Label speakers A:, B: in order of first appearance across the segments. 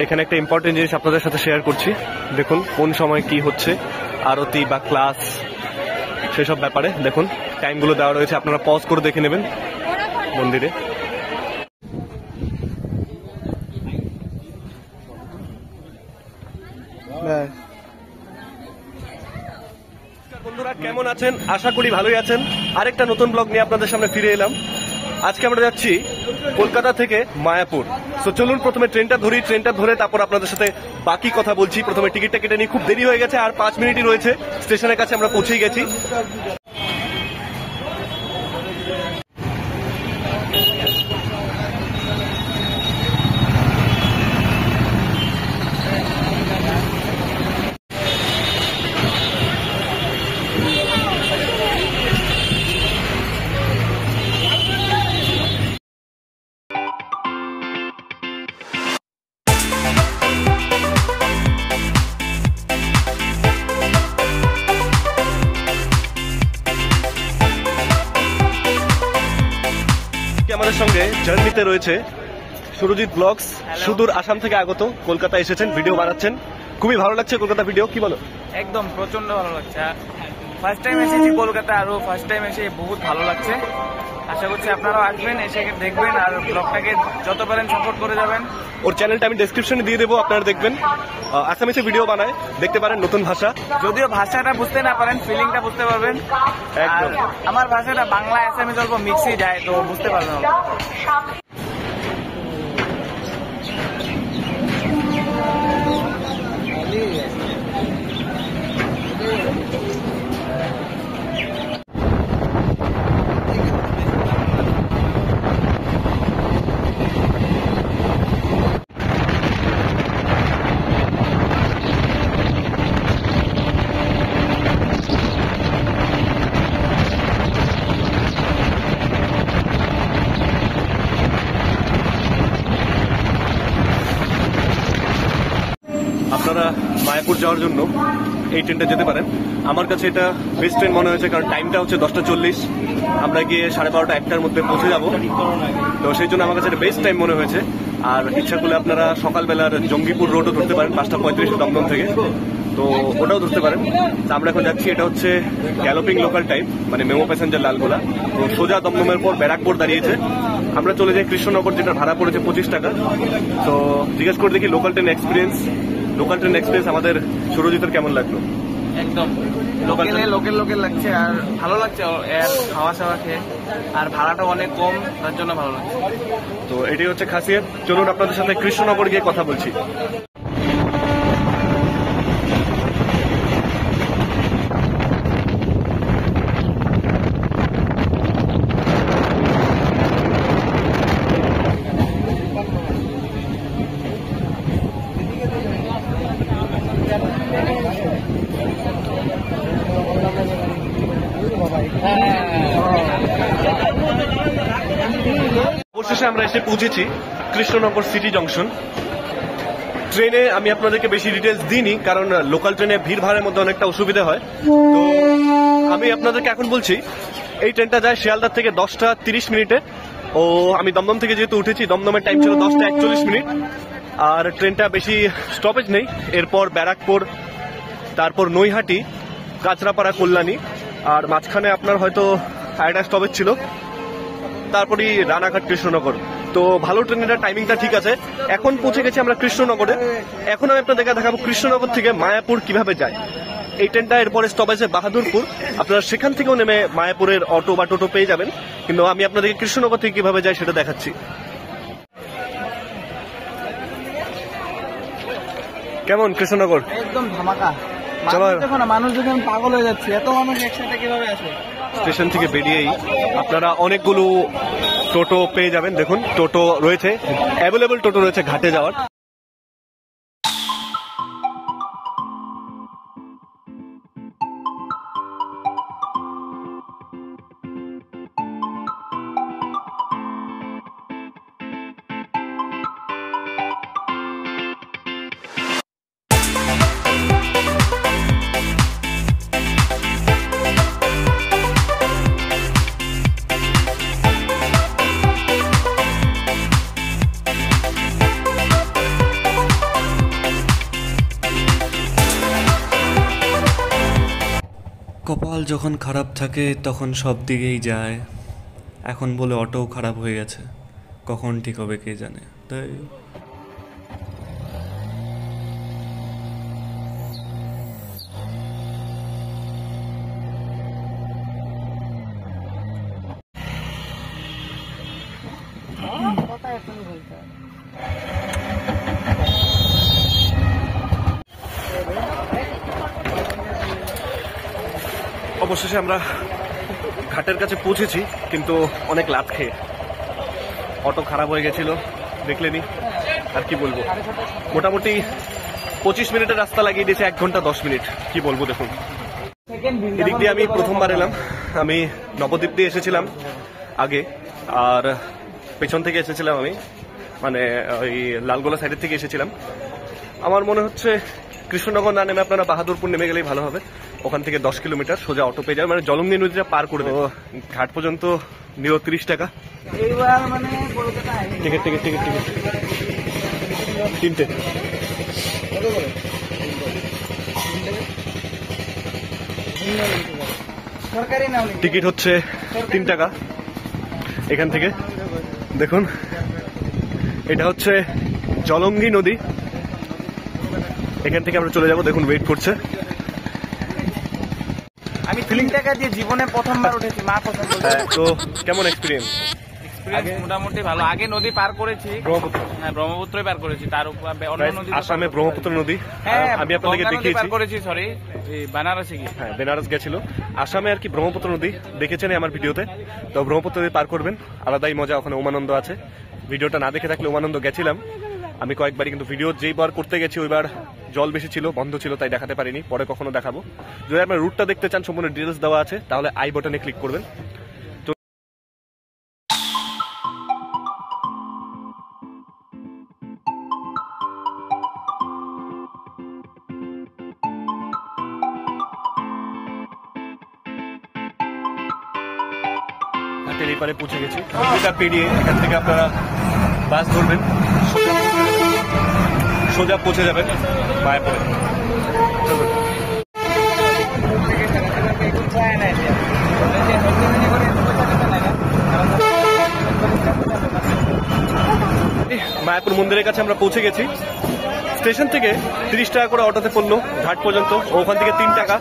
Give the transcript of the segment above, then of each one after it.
A: এখানে একটা ইম্পর্টেন্ট জিনিস আপনাদের সাথে শেয়ার করছি। দেখুন কোন সময় কি হচ্ছে, আরতি বা ক্লাস সেসব ব্যাপারে দেখুন টাইমগুলো দেওয়া রয়েছে, আপনারা পজ করে দেখে নেবেন মন্দিরে। বন্ধুরা কেমন আছেন? আশা করি ভালোই আছেন। আরেকটা নতুন ব্লগ নিয়ে আপনাদের সামনে ফিরে এলাম। আজকে আমরা যাচ্ছি কলকাতা থেকে মায়াপুর। তো চলুন প্রথমে ট্রেনটা ধরি, ট্রেনটা ধরে তারপর আপনাদের সাথে বাকি কথা বলছি। প্রথমে টিকিটটা কেটে নিই, খুব দেরি হয়ে গেছে, আর 5 মিনিটই রয়েছে, স্টেশনের কাছে আমরা পৌঁছেই গেছি। আমাদের সঙ্গে জার্নিতে রয়েছে সুরজিৎ ব্লগস, সুদূর আসাম থেকে আগত, কলকাতা এসেছেন, ভিডিও বানাচ্ছেন। খুবই ভালো লাগছে কলকাতা ভিডিও, কি বলো?
B: একদম প্রচন্ড ভালো লাগছে। ফার্স্ট টাইম এসেছি কলকাতা, আরো ফার্স্ট টাইম এসে বহুত ভালো লাগছে। আশা করছি আপনারাও আসবেন, এসে দেখবেন আর ব্লগটাকে যত পারেন সাপোর্ট করে যাবেন।
A: ওর চ্যানেলটা আমি ডেসক্রিপশনে দিয়ে দেবো, আপনারা দেখবেন। আসামিসে ভিডিও বানায়, দেখতে পারেন, নতুন ভাষা।
B: যদিও ভাষাটা বুঝতে না পারেন, ফিলিংটা বুঝতে পারবেন।
A: একদম।
B: আমার ভাষাটা বাংলা আসামিস অল্প মিক্সই যায়, তো বুঝতে পারবেন।
A: আপনারা মায়াপুর যাওয়ার জন্য এই ট্রেনটা যেতে পারেন। আমার কাছে এটা বেস্ট ট্রেন মনে হয়েছে, কারণ টাইমটা হচ্ছে 10টা 40, আমরা গিয়ে 12:30 1টার মধ্যে পৌঁছে যাব। তো সেই জন্য আমার কাছে এটা বেস্ট টাইম মনে হয়েছে। আর ইচ্ছা করলে আপনারা সকালবেলার জঙ্গিপুর রোডও ধরতে পারেন, 5:35 দমদম থেকে, তো ওটাও ধরতে পারেন। তো আমরা এখন যাচ্ছি, এটা হচ্ছে গ্যালোপিং লোকাল টাইপ, মানে মেমো প্যাসেঞ্জার লালগোলা। তো সোজা দমদমের পর ব্যারাকপুর দাঁড়িয়েছে, আমরা চলে যাই কৃষ্ণনগর, যেটা ভাড়া পড়েছে 25 টাকা। তো জিজ্ঞেস করে দেখি লোকাল ট্রেন এক্সপিরিয়েন্স আমাদের সুরজিতের কেমন লাগলো।
B: একদম লোকেল লাগছে, আর ভালো লাগছে এর খাওয়া সাওয়া খেয়ে, আর ভাড়াটা অনেক কম, তার জন্য ভালো লাগছে।
A: তো এটাই হচ্ছে খাসিয়ত। চলুন আপনাদের সাথে কৃষ্ণনগর গিয়ে কথা বলছি। অবশেষে আমরা এসে পৌঁছেছি কৃষ্ণনগর সিটি জংশন। ট্রেনে আমি আপনাদেরকে বেশি ডিটেলস দিইনি, কারণ লোকাল ট্রেনে ভিড় ভাড়ের মধ্যে অনেকটা অসুবিধা হয়। তো আমি আপনাদেরকে এখন বলছি, এই ট্রেনটা যায় শিয়ালদাহ থেকে 10টা 30 মিনিটে। ও আমি দমদম থেকে যেহেতু উঠেছি, দমদমের টাইম ছিল 10টা 41 মিনিট। আর ট্রেনটা বেশি স্টপেজ নেই, এরপর ব্যারাকপুর, তারপর নৈহাটি, কাঁচরাপাড়া, কল্যাণী, আর মাঝখানে আপনার হয়তো একটা স্টপেজ ছিল, তারপরই রানাঘাট, কৃষ্ণনগর। তো ভালো ট্রেনের টাইমিংটা ঠিক আছে। এখন পৌঁছে গেছি আমরা কৃষ্ণনগরে। এখন আমি আপনাদেরকে দেখাবো কৃষ্ণনগর থেকে মায়াপুর কিভাবে যায়। এই ট্রেনটা এরপরে স্টপেজে বাহাদুরপুর, আপনারা সেখান থেকেও নেমে মায়াপুরের অটো বা টোটো পেয়ে যাবেন, কিন্তু আমি আপনাদেরকে কৃষ্ণনগর থেকে কিভাবে যাই সেটা দেখাচ্ছি। কেমন কৃষ্ণনগর?
B: একদম ধামাকা।
A: চলো,
B: দেখো না, মানুষ যখন পাগল হয়ে যাচ্ছে, এত মানুষ একসাথে কিভাবে আসে।
A: স্টেশন থেকে বেরিয়েই আপনারা অনেকগুলো টোটো পেয়ে যাবেন। দেখুন টোটো রয়েছে, অ্যাভেলেবল টোটো রয়েছে ঘাটে যাওয়ার। কপাল যখন খারাপ থাকে তখন সব দিকেই যায়। এখন বলে অটোও খারাপ হয়ে গেছে, কখন ঠিক হবে কে জানে। তাই অবশেষে আমরা ঘাটের কাছে পৌঁছেছি, কিন্তু অনেক লাভ খেয়ে। অটো খারাপ হয়ে গেছিল, দেখলেনি। আর কি বলবো, মোটামুটি 25 মিনিটের রাস্তা লাগিয়ে দিয়েছে 1 ঘন্টা 10 মিনিট। কি বলবো দেখুন। এদিক দিয়ে আমি প্রথমবার এলাম। আমি নবদ্বীপ দিয়ে এসেছিলাম আগে, আর পেছন থেকে এসেছিলাম আমি, মানে ওই লালগোলা সাইডের থেকে এসেছিলাম। আমার মনে হচ্ছে কৃষ্ণনগর না নেমে আপনারা বাহাদুরপুর নেমে গেলেই ভালো হবে। ওখান থেকে 10 কিলোমিটার সোজা অটো পেয়ে যাবে, মানে জলঙ্গি নদীটা পার করে দেবো। ঘাট পর্যন্ত নিল 30 টাকা। টিকিট টিকিট টিকিট টিকিট 3টে। টিকিট হচ্ছে 3 টাকা এখান থেকে। দেখুন, এটা হচ্ছে জলঙ্গি নদী। এখান থেকে আমরা চলে যাব। দেখুন ওয়েট করছে।
B: আমি 3 টাকা দিয়ে জীবনে প্রথমবার উঠেছি, মা পছন্দ।
A: তো কেমন এক্সপিরিয়েন্স?
B: মোটামুটি ভালো। আগে নদী পার করেছি, হ্যাঁ ব্রহ্মপুত্রই পার করেছি। তার উপর অন্য নদী,
A: আসামে ব্রহ্মপুত্র নদী।
B: হ্যাঁ
A: আমি আপনাদেরকে দেখিয়েছি
B: পার করেছি। সরি, বেনারসে গিয়ে।
A: হ্যাঁ, বেনারস গেছিল। আসামে আর কি ব্রহ্মপুত্র নদী দেখেছেন আমার ভিডিওতে। তো ব্রহ্মপুত্র নদী পার করবেন, আলাদাই মজা। ওখানে উমানন্দ আছে। ভিডিওটা না দেখে থাকলে উমানন্দ গেছিলাম আমি কয়েকবারই, কিন্তু ভিডিও যেইবার করতে গেছি ওইবার জল বেশি ছিল, বন্ধ ছিল, তাই দেখাতে পারিনি। পরে কখনো দেখাবো। যদি আপনার রুটটা দেখতে চান, সম্পূর্ণ ডিটেলস দেওয়া আছে, তাহলে আই বাটনে ক্লিক করবেন। ঘাটের এই পারে পৌঁছে গেছি। নদীটা পেরিয়ে এখান থেকে আপনারা বাস ধরবেন, সোজা পৌঁছে যাবেন মায়াপুরে। মায়াপুর মন্দিরের কাছে আমরা পৌঁছে গেছি। স্টেশন থেকে 30 টাকা করে অটোতে পড়লো ঘাট পর্যন্ত, ওখান থেকে 3 টাকা,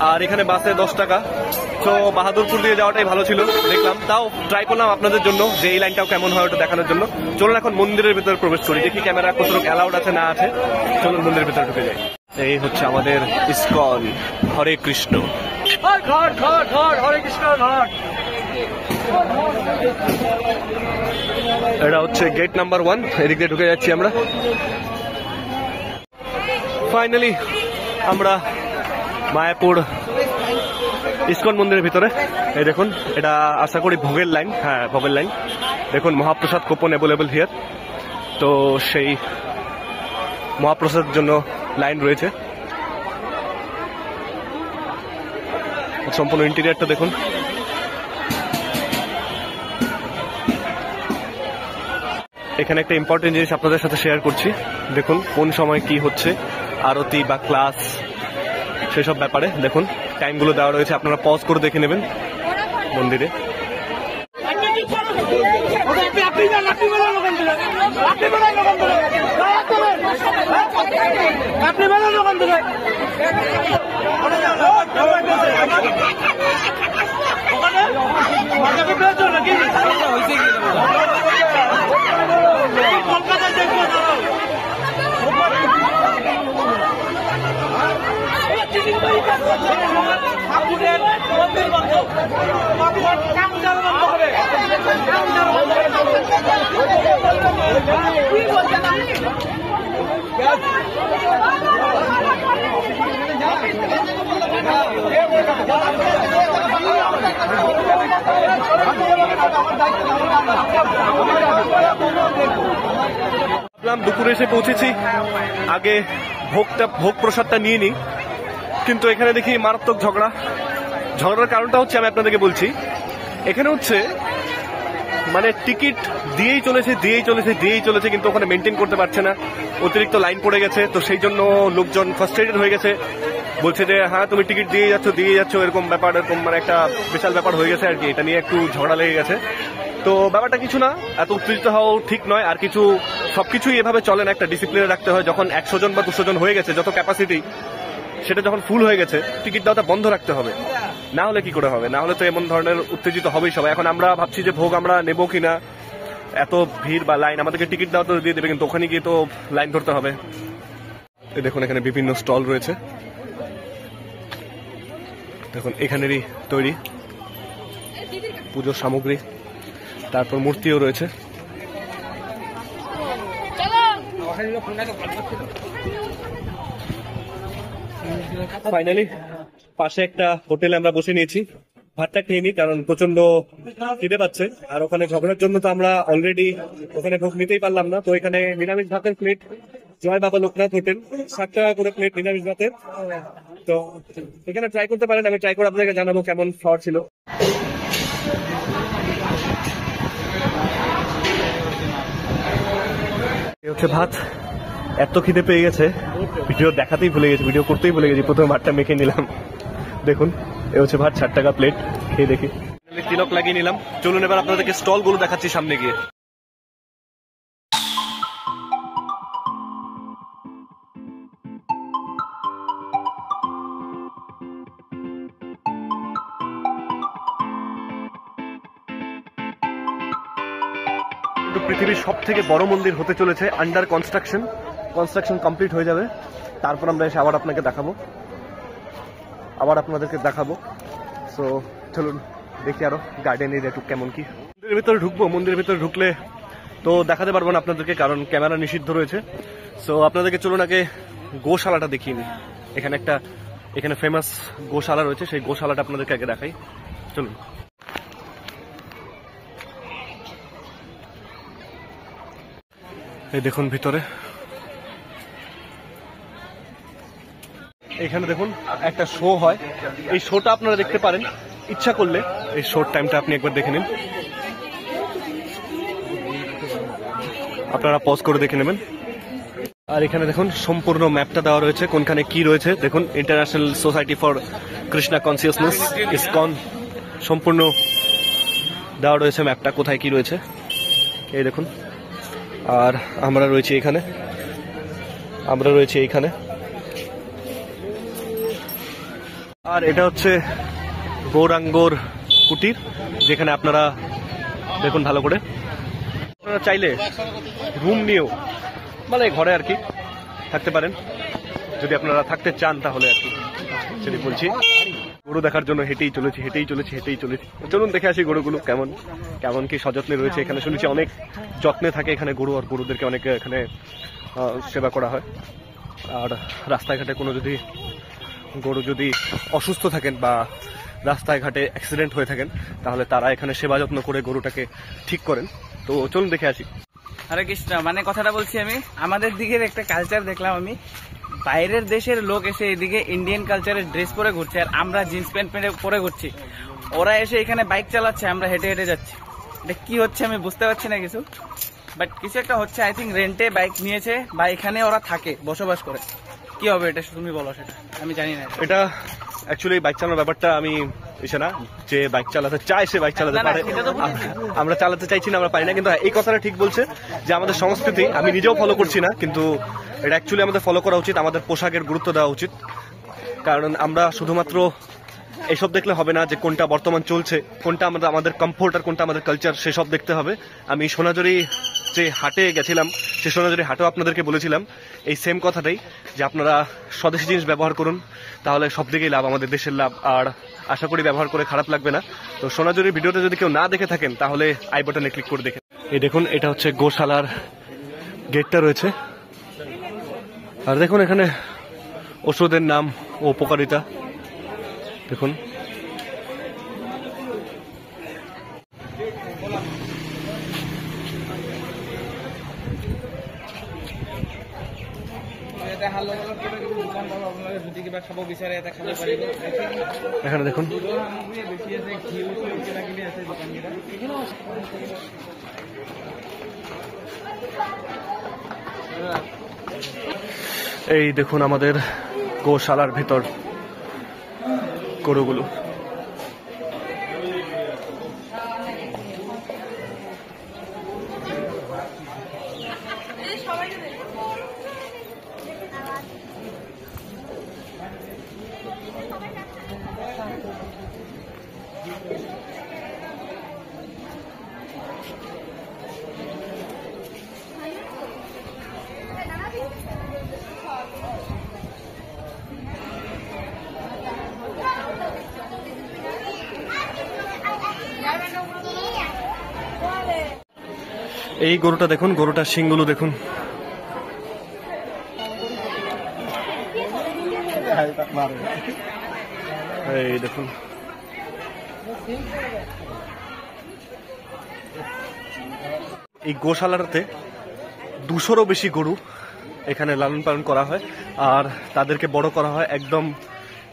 A: আর এখানে বাসে 10 টাকা। তো বাহাদুরপুর দিয়ে যাওয়াটাই ভালো ছিল, দেখলাম। তাও ট্রাই করলাম আপনাদের জন্য যে এই লাইনটাও কেমন হয় ওটা দেখানোর জন্য। চলুন এখন মন্দিরের ভিতরে প্রবেশ করি, দেখি ক্যামেরা কতটুকু অ্যালাউড আছে না আছে। চলুন মন্দিরের ভিতরে ঢুকে যাই। এই হচ্ছে আমাদের ইসকন। হরে কৃষ্ণ। এটা হচ্ছে গেট নাম্বার 1। এদিক দিয়ে ঢুকে যাচ্ছি আমরা। ফাইনালি আমরা মায়াপুর ইসকন মন্দিরের ভিতরে। এই দেখুন, এটা আশা করি ভোগের লাইন। হ্যাঁ, ভোগের লাইন। দেখুন, মহাপ্রসাদ কুপন অ্যাভেলেবল হিয়ার। তো সেই মহাপ্রসাদের জন্য লাইন রয়েছে। সম্পূর্ণ ইন্টেরিয়ারটা দেখুন। এখানে একটা ইম্পর্টেন্ট জিনিস আপনাদের সাথে শেয়ার করছি। দেখুন কোন সময় কি হচ্ছে, আরতি বা ক্লাস, সেসব ব্যাপারে দেখুন টাইমগুলো দেওয়া রয়েছে। আপনারা পজ করে দেখে নেবেন মন্দিরে। দুপুরে এসে পৌঁছেছি। আগে ভোগ প্রসাদটা নিয়ে নিই, কিন্তু এখানে দেখি মারাত্মক ঝগড়ার কারণটা হচ্ছে, আমি আপনাদেরকে বলছি। এখানে হচ্ছে মানে টিকিট দিয়েই চলেছে কিন্তু ওখানে মেনটেন করতে পারছে না, অতিরিক্ত লাইন পড়ে গেছে। তো সেই জন্য লোকজন ফ্রাস্ট্রেটেড হয়ে গেছে, বলছে যে হ্যাঁ তুমি টিকিট দিয়ে যাচ্ছ, এরকম ব্যাপার, এরকম মানে একটা বিশাল ব্যাপার হয়ে গেছে আর কি। এটা নিয়ে একটু ঝগড়া লেগে গেছে। তো ব্যাপারটা কিছু না, এত উত্তেজিত হওয়াও ঠিক নয়। আর কিছু সবকিছুই এভাবে চলে না, একটা ডিসিপ্লিনে রাখতে হয়। যখন 100 জন বা 200 জন হয়ে গেছে, যত ক্যাপাসিটি, সেটা যখন ফুল হয়ে গেছে, টিকিট দেওয়াটা বন্ধ রাখতে হবে। না হলে কি করে হবে? না হলে তো এমন ধরনের উত্তেজিত হবেই সবাই। এখন আমরা ভাবছি যে ভোগ আমরা নেবো কিনা, এত ভিড় বা লাইন, আমাদেরকে টিকিট দেওয়া তো দিয়ে দেবে, কিন্তু ওখানে গিয়ে তো লাইন ধরতে হবে। দেখুন এখানে বিভিন্ন স্টল রয়েছে, দেখুন এখানেরই তৈরি পুজোর সামগ্রী, তারপর মূর্তিও রয়েছে। ফাইনালি পাশে একটা হোটেলে আমরা বসে নিয়েছি, ভাতটা খেয়ে নিই, কারণ প্রচন্ড খিদে পাচ্ছে। আর ওখানে ঝগড়ার জন্য তো আমরা অলরেডি ওখানে ভোগ নিতেই পারলাম না। তো এখানে নিরামিষ ভাতের প্লেট, জয় বাবা লোকনাথ হোটেল, 60 টাকা করে প্লেট নিরামিষ ভাতের। তো এখানে ট্রাই করতে পারেন, আমি ট্রাই করে আপনাদেরকে জানাবো কেমন খাওয়ার ছিল। হচ্ছে ভাত, এত খিদে পেয়ে গেছে, ভিডিও দেখাতেই ভুলে গেছি, ভিডিও করতেই ভুলে গেছি। প্রথমে ভাতটা মেখে নিলাম, দেখুন এ হচ্ছে ভাত, 60 টাকা প্লেট, খেয়ে দেখি। তিলক লাগিয়ে নিলাম। চলুন এবার আপনাদেরকে স্টল গুলো দেখাচ্ছি সামনে গিয়ে। পৃথিবীর সব থেকে বড় মন্দির হতে চলেছে, আন্ডার কনস্ট্রাকশন কমপ্লিট হয়ে যাবে, তারপর আমরা এসে আবার আপনাদেরকে দেখাবো। সো চলুন দেখি আরো গার্ডেন এরিয়া কেমন কি। মন্দিরের ভিতরে ঢুকবো, মন্দিরের ভিতরে ঢুকলে তো দেখাতে পারবো না আপনাদেরকে, কারণ ক্যামেরা নিষিদ্ধ রয়েছে। সো আপনাদেরকে চলুন আগে গোশালাটা দেখিয়ে নিই। এখানে ফেমাস গোশালা রয়েছে, সেই গোশালাটা আপনাদেরকে আগে দেখাই, চলুন। এই দেখুন ভিতরে, এখানে দেখুন একটা শো হয়, এই শোটা আপনারা দেখতে পারেন ইচ্ছা করলে। এই শোর টাইমটা আপনি একবার দেখে নিন, আপনারা পজ করে দেখে নেবেন। আর এখানে দেখুন সম্পূর্ণ ম্যাপটা দেওয়া রয়েছে, কোনখানে কি রয়েছে। দেখুন international society for Krishna consciousness, ISKCON, সম্পূর্ণ দেওয়া রয়েছে ম্যাপটা, কোথায় কি রয়েছে এই দেখুন। আর আমরা রয়েছি এইখানে, আর এটা হচ্ছে গৌরাঙ্গর কুটির, যেখানে আপনারা দেখুন ভালো করে, আপনারা চাইলে রুম নিয়েও মানে ঘরে আর কি থাকতে পারেন, যদি আপনারা থাকতে চান তাহলে আর কি। সেটি বলছি, গরু দেখার জন্য হেঁটেই চলেছি। চলুন দেখে আসি গরুগুলো কেমন কি সযত্নে রয়েছে। এখানে শুনেছি অনেক যত্নে থাকে এখানে গরু, আর গরুদেরকে অনেক এখানে সেবা করা হয়। আর রাস্তাঘাটে কোনো গরু যদি অসুস্থ থাকেন বা রাস্তায় ঘাটে অ্যাক্সিডেন্ট হয়ে থাকেন, তাহলে তারা এখানে সেবা যত্ন করে গরুটাকে ঠিক করেন। তো চলুন দেখে আসি।
B: হরে কৃষ্ণ, মানে কথাটা বলছি আমি, আমাদের দিকের একটা কালচার দেখলাম আমি, বাইরের দেশের লোক এসে এদিকে ইন্ডিয়ান কালচারের ড্রেস পরে ঘুরছে, আর আমরা জিন্স প্যান্ট পরে ঘুরছি। ওরা এসে এখানে বাইক চালাচ্ছে, আমরা হেঁটে হেঁটে যাচ্ছি। এটা কি হচ্ছে আমি বুঝতে পারছি না কিছু, বাট কিছু একটা হচ্ছে। আই থিঙ্ক রেন্টে বাইক নিয়েছে বা এখানে ওরা থাকে, বসবাস করে। কি হবে এটা তুমি বলো, সেটা আমি জানি না।
A: এটা অ্যাকচুয়ালি বাইক চালানোর ব্যাপারটা আমি এসে না, যে বাইক চালাতে চায় সে বাইক চালাতে পারে, আমরা চালাতে চাইছি না, আমরা পারি না। কিন্তু এই কথাটা ঠিক বলছে যে আমাদের সংস্কৃতি আমি নিজেও ফলো করছি না, কিন্তু এটা অ্যাকচুয়ালি আমাদের ফলো করা উচিত। আমাদের পোশাকের গুরুত্ব দেওয়া উচিত, কারণ আমরা শুধুমাত্র এইসব দেখলে হবে না যে কোনটা বর্তমান চলছে, কোনটা আমাদের কমফোর্ট আর কোনটা আমাদের কালচার, সেসব দেখতে হবে। আমি সোনাঝুরি যে হাটে গেছিলাম, সেই সোনাঝুরি হাটেও আপনাদেরকে বলেছিলাম এই সেম কথাটাই, যে আপনারা স্বদেশি জিনিস ব্যবহার করুন, তাহলে সব দিকেই লাভ, আমাদের দেশের লাভ। আর আশা করি ব্যবহার করে খারাপ লাগবে না। তো সোনাঝুরির ভিডিওটা যদি কেউ না দেখে থাকেন, তাহলে আই বাটনে ক্লিক করে দেখেন। এই দেখুন, এটা হচ্ছে গোশালার গেটটা রয়েছে। আর দেখুন এখানে ওষুধের নাম ও উপকারিতা দেখুন।
B: দোকান পাব আপোনালোকে যদি কিবা খাব বিচাৰে এটা খাব পাৰিব
A: এখানে দেখুন
B: দুধৰ সামগ্ৰী বেছি আছে ঘিউ কিবা কিবি আছে দোকানকেইটা
A: এই দেখুন আমাদের গোশালার ভিতর গরুগুলো। এই গরুটা দেখুন, গরুটার শিংগুলো দেখুন। এই দেখুন এই গোশালাতে 200-রও বেশি গরু এখানে লালন পালন করা হয়, আর তাদেরকে বড় করা হয় একদম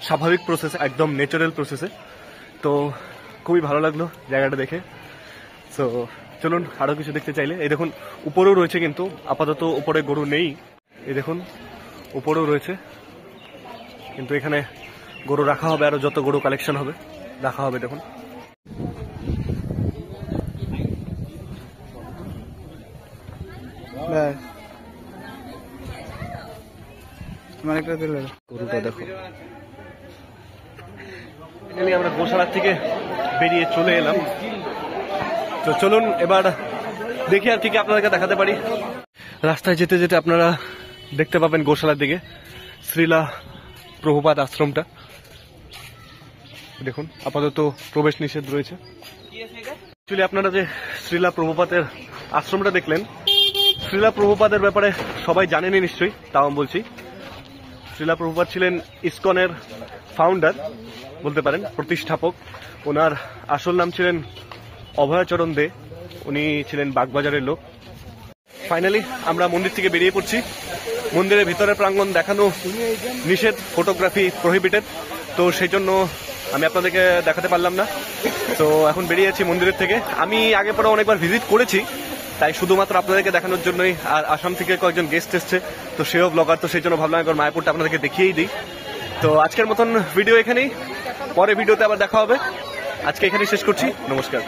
A: স্বাভাবিক প্রসেসে, একদম ন্যাচারাল প্রসেসে। তো খুবই ভালো লাগলো জায়গাটা দেখে। তো চলুন আরো কিছু দেখতে চাইলে এই দেখুন উপরেও রয়েছে, কিন্তু আপাতত উপরে গরু নেই। এই দেখুন উপরেও রয়েছে, কিন্তু এখানে গরু রাখা হবে, আরো যত গরু কালেকশন হবে রাখা হবে। দেখুন গরুটা দেখো। আমরা গোশালা থেকে বেরিয়ে চলে এলাম। তো চলুন এবার দেখি আর কি কি আপনাদেরকে দেখাতে পারি। রাস্তায় যেতে যেতে আপনারা দেখতে পাবেন গোশালার দিকে শ্রীলা প্রভুপাদ আশ্রমটা। দেখুন আপাতত প্রবেশ নিষেধ রয়েছে। অ্যাকচুয়ালি আপনারা যে শ্রীলা প্রভুপাদের আশ্রমটা দেখলেন, শ্রীলা প্রভুপাদের ব্যাপারে সবাই জানেনই নিশ্চয়ই, তাও বলছি। শ্রীলা প্রভুপাদ ছিলেন ইসকনের ফাউন্ডার বলতে পারেন, প্রতিষ্ঠাপক। ওনার আসল নাম ছিলেন অভয়চরণ দে, উনি ছিলেন বাগবাজারের লোক। ফাইনালি আমরা মন্দির থেকে বেরিয়ে পড়ছি। মন্দিরের ভিতরের প্রাঙ্গণ দেখানো নিষেধ, ফটোগ্রাফি প্রহিবিটেড, তো সেই জন্য আমি আপনাদেরকে দেখাতে পারলাম না। তো এখন বেরিয়ে যাচ্ছি মন্দিরের থেকে। আমি আগে পরে অনেকবার ভিজিট করেছি, তাই শুধুমাত্র আপনাদেরকে দেখানোর জন্যই। আর আসাম থেকে কয়েকজন গেস্ট এসছে, তো সেও ব্লগার, তো সেই জন্য ভাবলাম একবার মায়াপুরটা আপনাদেরকে দেখিয়েই দিই। তো আজকের মতন ভিডিও এখানেই, পরে ভিডিওতে আবার দেখা হবে। আজকে এখানেই শেষ করছি, নমস্কার।